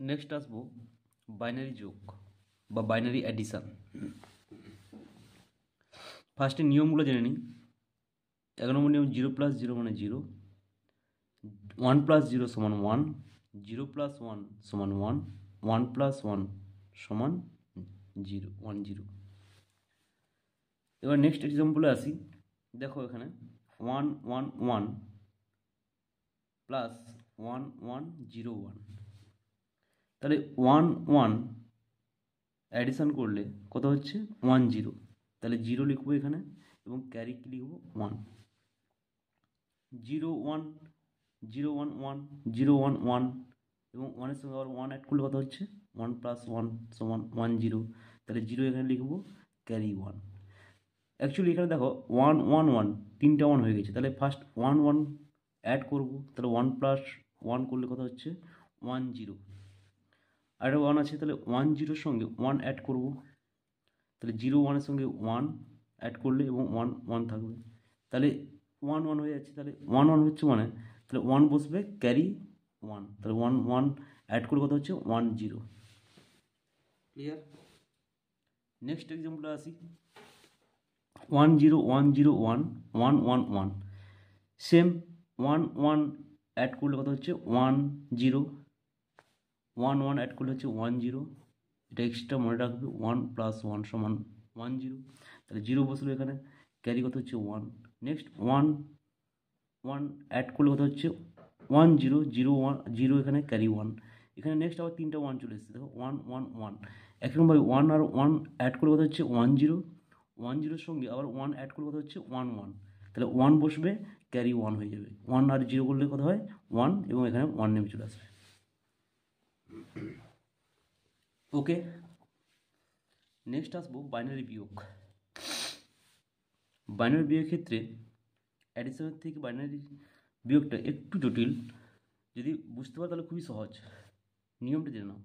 Next আসবো binary যোগ বা বাইনারি অ্যাডিশান। ফার্স্টে নিয়মগুলো জেনে নিই। 1 নম্বর নিয়ম 0 + 0 মানে 0, 1 + 0 = 1, 0 + 1 = 1, 1 + 1 = 0, 1 0। এবার নেক্সট এক্সাম্পলে আসি। দেখো এখানে 1 1 1 প্লাস 1 1 0 1, তাহলে 1 1 অ্যাডিশান করলে কত হচ্ছে 1 0, তাহলে 0 লিখবো এখানে এবং ক্যারি কি লিখবো 1, 0 1 0 1 1 0 1 1 এবং 1 এর সঙ্গে আবার 1 অ্যাড করলে কত হচ্ছে 1 + 1 = 1 0, তাহলে 0 এখানে লিখবো ক্যারি 1। অ্যাকচুয়ালি এখানে দেখো 1 1 1 তিনটা 1 হয়ে গেছে, তাহলে ফার্স্ট 1 1 অ্যাড করবো, তাহলে 1 + 1 করলে কত হচ্ছে 1 0, আর 1 আছে তাহলে 1 0 এর সঙ্গে 1 অ্যাড করবো, তাহলে 0 1 এর সঙ্গে 1 অ্যাড করলে এবং 1 1 থাকবে, তাহলে 1 1 হয়ে যাচ্ছে, তাহলে 1 1 হচ্ছে মানে তাহলে 1 বসবে ক্যারি 1, তাহলে 1 1 অ্যাড করে কত হচ্ছে 1 0। ক্লিয়ার? নেক্সট এক্সাম্পলে আসি। 1 0 1 0 1 1 1 1, সেম 1 1 অ্যাড করলে কত হচ্ছে 1 0, 1 1 অ্যাড করলে হচ্ছে 1 0, এটা এক্সট্রা মনে রাখবে 1 + 1 = 1 0, তাহলে 0 বসলো এখানে, ক্যারি কত হচ্ছে 1। নেক্সট 1 1 অ্যাড করলে কত হচ্ছে 1 0 0 1 0, এখানে ক্যারি 1, এখানে নেক্সট আবার তিনটা 1 চলে এসেছে, দেখো 1 1 1, একরকমভাবে 1 আর 1 অ্যাড করলে কত হচ্ছে 1 0, 1 0 এর সঙ্গে আবার 1 অ্যাড করলে কত হচ্ছে 1 1, তাহলে 1 বসবে ক্যারি 1 হয়ে যাবে, 1 আর 0 করলে কত হয় 1 এবং এখানে 1 নেমে চলে আসবে। ওকে, নেক্সট আসবো বাইনারি বিয়োগ। বাইনারি বিয়োগের ক্ষেত্রে অ্যাডিশনের থেকে বাইনারি বিয়োগটা একটু জটিল, যদি বুঝতে পারো তাহলে খুবই সহজ। নিয়মটা জেনে নাও।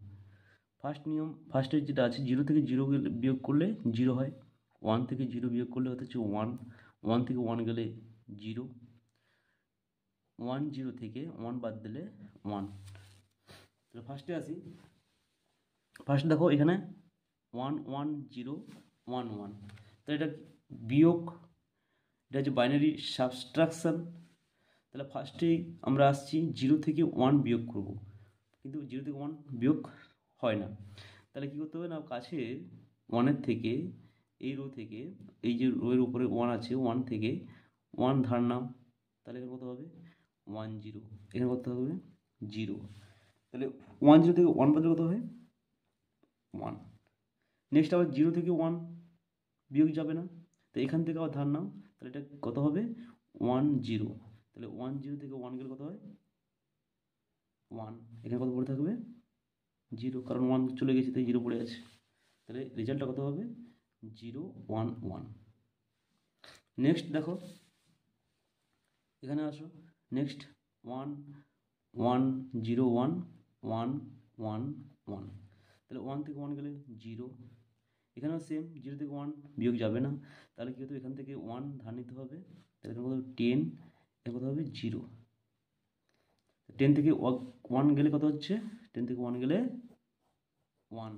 ফার্স্টে যেটা আছে 0 থেকে 0 বিয়োগ করলে 0 হয়, 1 থেকে 0 বিয়োগ করলে হচ্ছে 1, 1 থেকে 1 গেলে 0, 1 0 থেকে 1 বাদ দিলে 1। তাহলে ফার্স্টে আসি। ফার্স্ট দেখো এখানে 1 1 0 1 1, তো এটা বিয়োগ, এটা হচ্ছে বাইনারি সাবট্রাকশন। তাহলে ফার্স্টেই আমরা আসছি 0 থেকে 1 বিয়োগ করব, কিন্তু 0 থেকে 1 বিয়োগ হয় না, তাহলে কী করতে হবে না, কাছে 1-এর থেকে এই রো থেকে এই যে রোয়ের উপরে 1 আছে 1 থেকে 1 ধার নাও, তাহলে এখানে কত হবে 1 0, এখানে কত হবে 0, তাহলে 1 0 থেকে 1 বাদে কত হবে 1। নেক্সট আবার 0 থেকে 1 বিয়োগ যাবে না, তো এখান থেকে আবার ধার নাও, তাহলে এটা কত হবে 1 0, তাহলে 1 0 থেকে 1 গেলে কত হয় 1, এখানে কত পড়ে থাকবে 0, কারণ 1 চলে গেছে তাই 0 পড়ে আছে, তাহলে রেজাল্টটা কত হবে 0 1 1। নেক্সট দেখো এখানে আসো, নেক্সট 1 1 0 1 1 1 1, তাহলে 1 থেকে 1 গেলে 0, এখানেও সেম 0 থেকে 1 বিয়োগ যাবে না, তাহলে কী হতো এখান থেকে 1 ধার নিতে হবে, তাহলে এখানে কত হবে 10, এখানে কত হবে 0, 10 থেকে 1 গেলে কত হচ্ছে 10 থেকে 1 গেলে 1,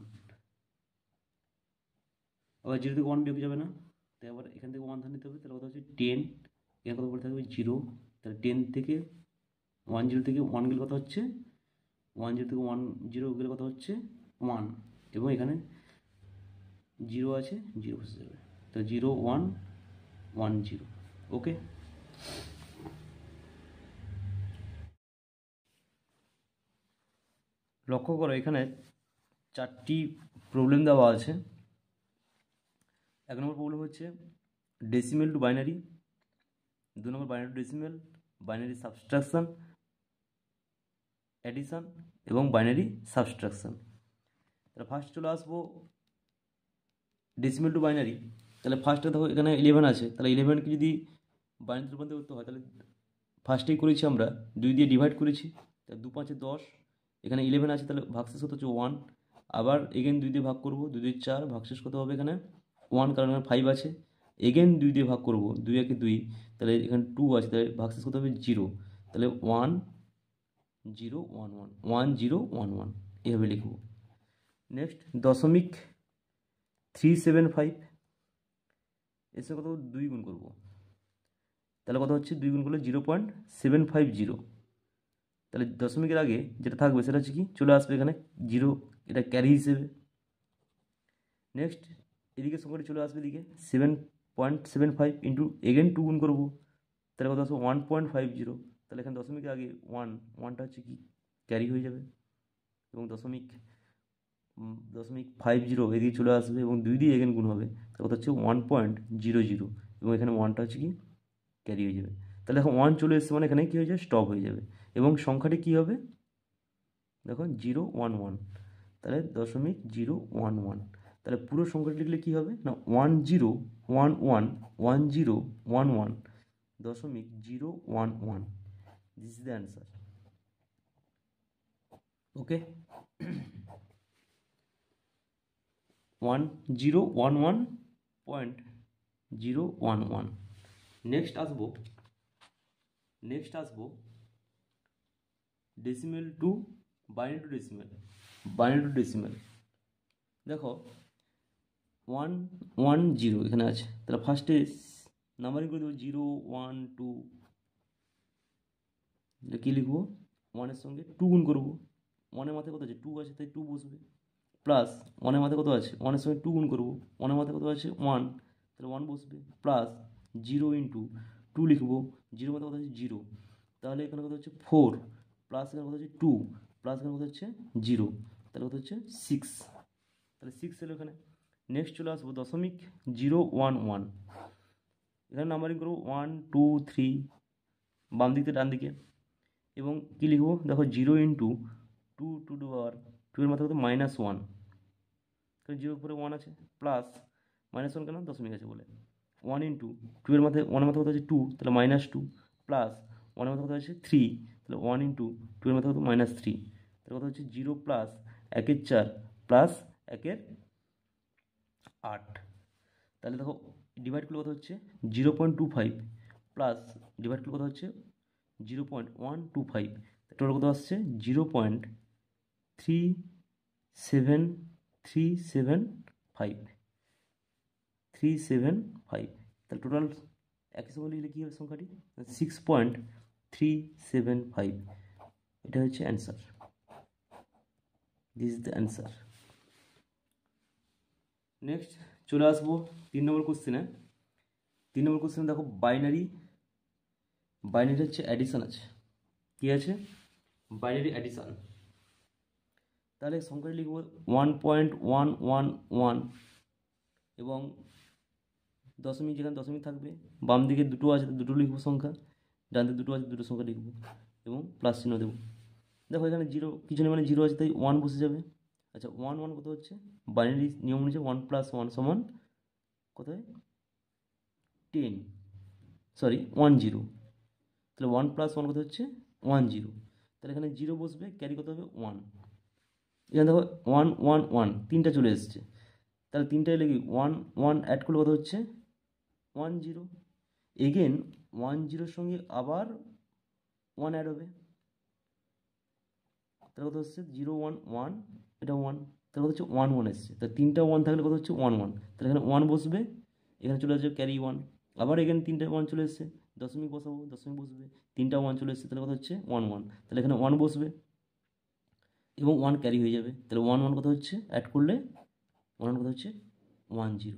আবার 0 থেকে 1 বিয়োগ যাবে না, তাই আবার এখান থেকে 1 ধার নিতে হবে, তাহলে কত হচ্ছে 10, এখানে কত পড়ে থাকবে 0, তাহলে 10 থেকে 1 0 থেকে 1 গেলে কত হচ্ছে 1 0 থেকে 1 0 গেলে কত হচ্ছে 1, এবং এখানে 0 আছে 0 বসে যাবে, তো 0 1 1 0। ওকে, লক্ষ্য করো এখানে 4টি প্রবলেম দেওয়া আছে। 1 নম্বর প্রবলেম হচ্ছে decimal to binary, 2 number binary to decimal, binary subtraction, addition এবং বাইনারি সাবট্রাকশন। তাহলে ফার্স্ট চলে আসবো ডেসিমেল টু বাইনারি। তাহলে ফার্স্টে দেখো এখানে 11 আছে, তাহলে 11কে যদি বাইনারিতে রূপান্তর করতে হয়, তাহলে ফার্স্টেই করেছি আমরা 2 দিয়ে ডিভাইড করেছি, তাহলে 2 5 10, এখানে 11 আছে, তাহলে ভাগশেষ কত হচ্ছে 1, আবার এগেন 2 দিয়ে ভাগ করবো, 2 2 4, ভাগশেষ কত হবে এখানে 1, কারণ এখানে 5 আছে, এগেন 2 দিয়ে ভাগ করবো, 2 1 2, তাহলে এখানে 2 আছে, তাহলে ভাগশেষ কত হবে 0, তাহলে 1 0 1 1 1 0 1 1, এভাবে লিখব। নেক্সট 0.375, এর সঙ্গে কত 2 গুণ করব, তাহলে কত হচ্ছে 2 গুণ করলে 0.750। তাহলে দশমিকের আগে যেটা থাকবে সেটা হচ্ছে কি চলে আসবে এখানে 0, এটা ক্যারি হিসেবে। নেক্সট এদিকে সংখ্যাটি চলে আসবে এদিকে 7.75 ইন্টু এগেন 2 গুণ করবো, তাহলে কত আসবে 1.50। তাহলে এখানে দশমিকের আগে 1টা হচ্ছে কি ক্যারি হয়ে যাবে, এবং 0.50 এদিকে চলে আসবে এবং 2 দিয়ে এগেন গুণ হবে, তাহলে কত হচ্ছে 1.00, এবং এখানে 1টা হচ্ছে কি ক্যারি হয়ে যাবে। তাহলে এখন 1 চলে এসছে মানে এখানে কী হয়ে যাবে স্টপ হয়ে যাবে, এবং সংখ্যাটি কী হবে দেখো 011, তাহলে 0.011। তাহলে পুরো সংখ্যাটি লিখলে কী হবে না 10111011 0.011। This is the answer. Okay, 1011.011। Next আসবো decimal to binary to decimal. দেখো 110 এখানে আছে, তাহলে ফার্স্টে নাম্বারিং করে দেবো 0 1 2, এটা কী লিখবো 1-এর সঙ্গে 2 গুণ করবো, 1-এর মাথায় কত আছে 2 আছে তাই 2 বসবে, প্লাস 1-এর মাথায় কত আছে 1-এর সঙ্গে 2 গুণ করবো, 1-এর মাথায় কত আছে 1, তাহলে 1 বসবে, প্লাস 0 ইন্টু 2 লিখবো, 0 মাথায় কত আছে 0, তাহলে এখানে কত হচ্ছে 4, প্লাস এখানে কত হচ্ছে 2, প্লাস এখানে কত হচ্ছে 0, তাহলে কত হচ্ছে 6, তাহলে 6 এলো এখানে। নেক্সট চলে আসবো 0.011, এখানে নাম্বারিং করবো 1 2 3 বাম দিক থেকে ডান দিকে, এবং কী লিখবো দেখো 0 ইন্টু 2 টু টু পাওয়ার 2 এর মাথায় কত -1, তাহলে 0 উপরে 1 আছে, প্লাস -1 কেন দশমিক আছে বলে, 1 ইন্টু 2 এর মাথায় 1-এর মাথায় কত আছে 2, তাহলে -2, প্লাস 1-এর মাথায় কত আছে 3, তাহলে 1 ইন্টু 2 এর মাথায় কত -3, তাহলে কত হচ্ছে 0 প্লাস 1-এর 4 প্লাস 1-এর 8। তাহলে দেখো ডিভাইড করলে কত হচ্ছে 0.25, প্লাস ডিভাইড করলে কত হচ্ছে 0.125, টোটাল কত আসছে 0.375, তাহলে টোটাল একই সঙ্গে লিখলে কী হবে সংখ্যাটি 6.375। এটা হচ্ছে answer, this is the answer. Next চলে আসবো 3 নম্বর কোশ্চেনে। 3 নম্বর কোশ্চেনে দেখো বাইনারি হচ্ছে অ্যাডিশান আছে, কী আছে বাইনারি অ্যাডিশান। তাহলে সংখ্যাটি লিখব 1.111, এবং দশমিক যেখানে দশমিক থাকবে বাম দিকে দুটো আছে দুটো লিখবো সংখ্যা, ডান দিকে দুটো আছে দুটো সংখ্যা লিখবো, এবং প্লাস চিহ্ন দেবো। দেখো এখানে 0 কিছু নেই মানে 0 আছে তাই 1 বসে যাবে। আচ্ছা 1 কত হচ্ছে বাইনারি নিয়ম অনুযায়ী 1 + 1 সমান কত হয় 10, সরি 10, তাহলে 1 + 1 কত হচ্ছে 10, তাহলে এখানে 0 বসবে, ক্যারি কত হবে 1, এখানে দেখো 1 1 1 তিনটা চলে এসছে, তাহলে তিনটায় লিখি 1 1 অ্যাড করলে কত হচ্ছে 10, এগেন 10-এর সঙ্গে আবার 1 অ্যাড হবে, তাহলে কত হচ্ছে 0 1 1, এটা 1, তাহলে কত হচ্ছে 1 1 এসছে, তাহলে তিনটা 1 থাকলে কত হচ্ছে 1 1, তাহলে এখানে 1 বসবে, এখানে চলে আসবে ক্যারি 1, আবার এখানে তিনটা 1 চলে এসছে, দশমিক বসাবো, দশমিক বসবে, তিনটা 1 চলে এসছে, তাহলে কত হচ্ছে 1 1, তাহলে এখানে 1 বসবে এবং 1 ক্যারি হয়ে যাবে, তাহলে 1 1 কত হচ্ছে অ্যাড করলে 1 1 কত হচ্ছে 10,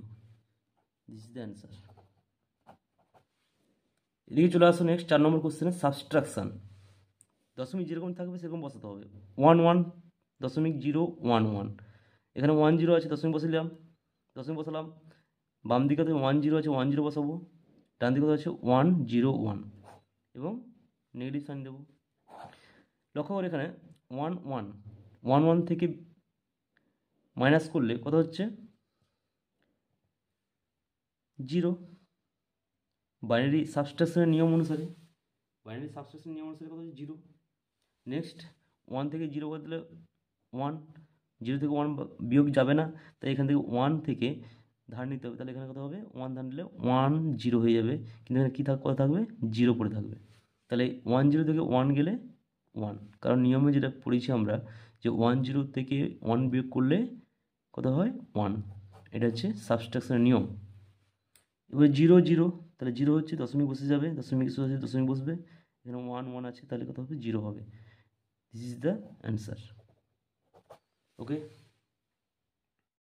দিস ইজ দ্য অ্যান্সার। এদিকে চলে আসো নেক্সট 4 নম্বর কোশ্চেনে সাবস্ট্রাকশন। দশমিক যেরকম থাকবে সেরকম বসাতে হবে, 11.011, এখানে 10 আছে দশমিক বসালাম, বাম দিকে তো 10 আছে 10 বসাবো, ডান দিকে আছে 101 এবং নেগেটিভ সাইন দেবো। লক্ষ্য করে এখানে 11 থেকে মাইনাস করলে কত হচ্ছে 0, বাইনারি সাবস্ট্রাকশনের নিয়ম অনুসারে কত হচ্ছে 0। নেক্সট 1 থেকে 0 করে দিলে 1, 0 থেকে 1 বিয়োগ যাবে না, তাই এখান থেকে 1 থেকে ধার নিতে হবে, তাহলে এখানে কত হবে 1 ধার নিলে 1 0 হয়ে যাবে, কিন্তু এখানে কী কত থাকবে 0 পড়ে থাকবে, তাহলে 1 0 থেকে 1 গেলে 1, কারণ নিয়মে যেটা পড়েছি আমরা যে 10 থেকে 1 বিয়োগ করলে কত হয় 1, এটা হচ্ছে সাবট্রাকশনের নিয়ম। এবার 0 0, তাহলে 0 হচ্ছে দশমিক বসে যাবে, দশমিক আছে দশমিক বসবে, এখানে 1 1 আছে তাহলে কত হবে 0 হবে। This is the answer. Okay.